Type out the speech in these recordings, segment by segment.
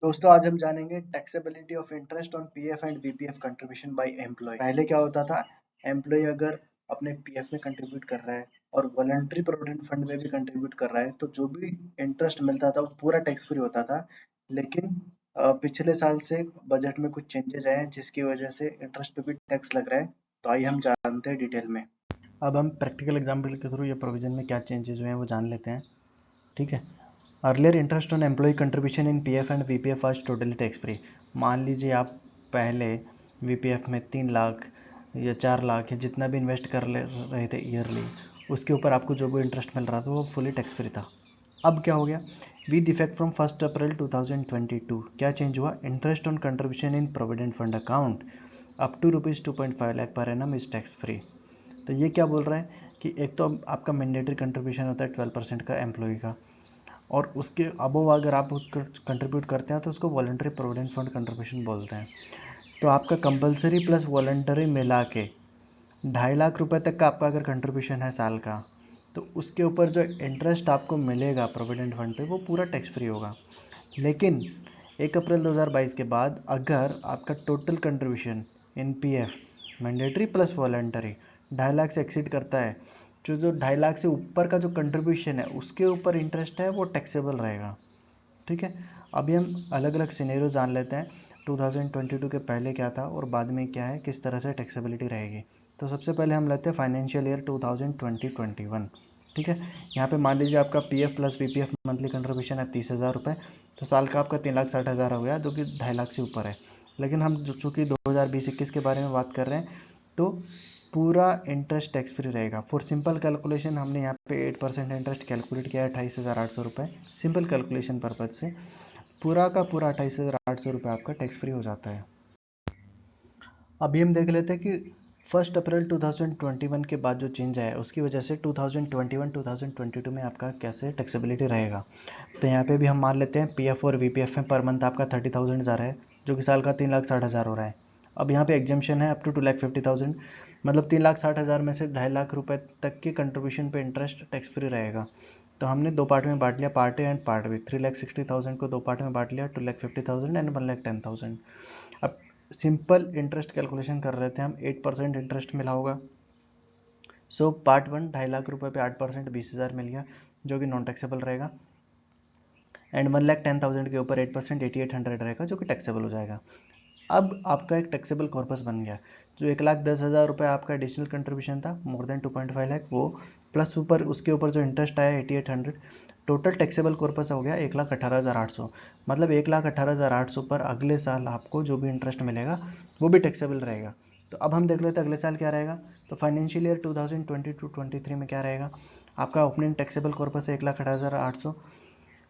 दोस्तों आज हम जानेंगे taxability of interest on PF and VPF contribution by employ. पहले क्या होता था, एम्प्लॉय अगर अपने पीएफ में कंट्रीब्यूट कर रहा है और वॉलंटरी प्रोविडेंट फंड में भी कंट्रीब्यूट कर रहा है तो जो भी इंटरेस्ट मिलता था वो पूरा टैक्स फ्री होता था। लेकिन पिछले साल से बजट में कुछ चेंजेस आए हैं जिसकी वजह से इंटरेस्ट पे भी टैक्स लग रहा है। तो आइए हम जानते हैं डिटेल में। अब हम प्रैक्टिकल एग्जाम्पल के थ्रू ये प्रोविजन में क्या चेंजेस हुए हैं वो जान लेते हैं। ठीक है। Earlier interest on employ contribution in PF and VPF was totally tax free. मान लीजिए आप पहले वीपीएफ में 3 लाख या 4 लाख या जितना भी इन्वेस्ट कर ले रहे थे ईयरली, उसके ऊपर आपको जो भी इंटरेस्ट मिल रहा था वो फुली टैक्स फ्री था। अब क्या हो गया, विद इफेक्ट फ्रॉम 1 अप्रैल 2022 क्या चेंज हुआ, interest on contribution in provident fund account up to ₹2.5 lakh per annum is tax free. तो ये क्या बोल रहा है कि एक तो आपका मैंडेटरी कंट्रीब्यूशन होता है 12% का एम्प्लॉय का, और उसके अबव अगर आप कंट्रीब्यूट करते हैं तो उसको वॉलंटरी प्रोविडेंट फंड कंट्रीब्यूशन बोलते हैं। तो आपका कंपलसरी प्लस वॉलंटरी मिला के 2.5 लाख रुपए तक का आपका अगर कंट्रीब्यूशन है साल का, तो उसके ऊपर जो इंटरेस्ट आपको मिलेगा प्रोविडेंट फंड पे वो पूरा टैक्स फ्री होगा। लेकिन 1 अप्रैल 2022 के बाद अगर आपका total contribution in PF mandatory plus voluntary 2.5 lakh से एक्सीड करता है, जो 2.5 लाख से ऊपर का जो कंट्रीब्यूशन है उसके ऊपर इंटरेस्ट है वो टैक्सेबल रहेगा। ठीक है। अभी हम अलग अलग सिनेरियो जान लेते हैं, 2022 के पहले क्या था और बाद में क्या है, किस तरह से टैक्सेबिलिटी रहेगी। तो सबसे पहले हम लेते हैं फाइनेंशियल ईयर 2020-21। ठीक है। यहाँ पे मान लीजिए आपका PF plus VPF monthly contribution है 30,000 रुपये, तो साल का आपका 3,60,000 हो गया जो कि 2.5 लाख से ऊपर है। लेकिन हम चूँकि 2020-21 के बारे में बात कर रहे हैं तो पूरा इंटरेस्ट टैक्स फ्री रहेगा। फॉर सिंपल कैलकुलेशन हमने यहाँ पे 8% इंटरेस्ट कैलकुलेट किया है 28,800 रुपये, सिंपल कैलकुलेशन पर्पज से पूरा का पूरा 28,800 रुपये आपका टैक्स फ्री हो जाता है। अभी हम देख लेते हैं कि 1 अप्रैल 2021 के बाद जो चेंज आया उसकी वजह से 2021-2022 में आपका कैसे टैक्सेबिलिटी रहेगा। तो यहाँ पे भी हम मान लेते हैं पीएफ और वीपीएफ में पर मंथ आपका 30,000 जा रहा है, जो कि साल का 3,60,000 हो रहा है। अब यहाँ पे एग्जाम्पशन है अप टू 2,50,000, मतलब 3,60,000 में से 2.5 लाख रुपए तक के कंट्रीब्यूशन पे इंटरेस्ट टैक्स फ्री रहेगा। तो हमने दो पार्ट में बांट लिया, part A and part B. 3,60,000 को दो पार्ट में बांट लिया, 2,50,000 एंड 1,10,000। अब सिंपल इंटरेस्ट कैलकुलेशन कर रहे थे हम, 8% इंटरेस्ट मिला होगा। सो पार्ट वन 2.5 लाख रुपए पे 8% 20,000 मिल गया, जो कि नॉन टैक्सेबल रहेगा। एंड 1,10,000 के ऊपर 8% 8,800 रहेगा, जो कि टैक्सेबल हो जाएगा। अब आपका एक टैक्सेबल कॉर्पस बन गया, जो 1,10,000 रुपये आपका एडिशनल कंट्रीब्यूशन था मोर देन 2.5 लाख, वो प्लस ऊपर उसके ऊपर जो इंटरेस्ट आया 8,800, टोटल टैक्सेबल कॉर्पस हो गया 1,18,800। मतलब 1,18,800 पर अगले साल आपको जो भी इंटरेस्ट मिलेगा वो भी टैक्सेबल रहेगा। तो अब हम देख लेते हैं अगले साल क्या रहेगा। तो फाइनेंशियल ईयर 2022-23 में क्या रहेगा, आपका ओपनिंग टैक्सेबल कॉर्पस है 1,18,800।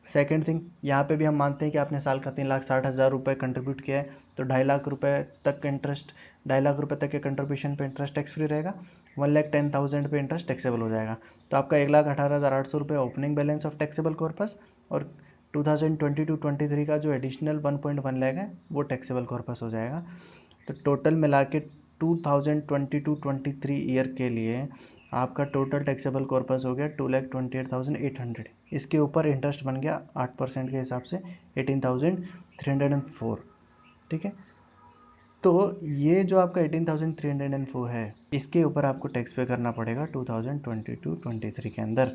सेकेंड थिंग, यहाँ पे भी हम मानते हैं कि आपने साल का 3,60,000 रुपये कंट्रीब्यूट किया है, तो 2.5 लाख रुपये तक इंटरेस्ट, 2.5 लाख रुपये तक के कंट्रीब्यूशन पे इंटरेस्ट टैक्स फ्री रहेगा, 1,10,000 पे इंटरेस्ट टैक्सेबल हो जाएगा। तो आपका 1,18,800 रुपये opening balance of taxable corpus, और 2022-23 का जो एडिशनल 1.1 लाख है वो टैक्सेबल कॉर्पस हो जाएगा। तो टोटल मिला के 2022-23 ईयर के लिए आपका टोटल टैक्सेबल कॉर्पस हो गया 2,28,800। इसके ऊपर इंटरेस्ट बन गया 8% के हिसाब से 18,304। ठीक है। तो ये जो आपका 18,304 है, इसके ऊपर आपको टैक्स पे करना पड़ेगा 2022-23 के अंदर।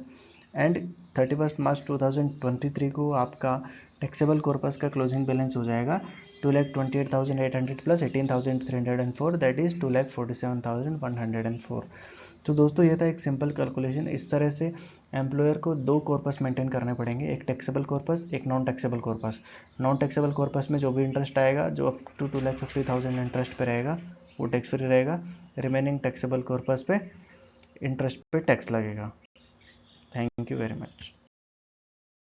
एंड 31 मार्च 2023 को आपका टैक्सेबल कॉर्पस का क्लोजिंग बैलेंस हो जाएगा 2,28,800 प्लस 18,304, दैट इज 2,47,104। तो दोस्तों ये था एक सिंपल कैलकुलेशन। इस तरह से एम्प्लॉयर को दो कॉर्पस मेंटेन करने पड़ेंगे, एक टैक्सेबल कॉर्पस, एक non taxable corpus. Non taxable corpus में जो भी इंटरेस्ट आएगा, जो अप टू 2,50,000 इंटरेस्ट पे रहेगा वो टैक्स फ्री रहेगा। रिमेनिंग टैक्सेबल कॉर्पस पे इंटरेस्ट पे टैक्स लगेगा। Thank you very much.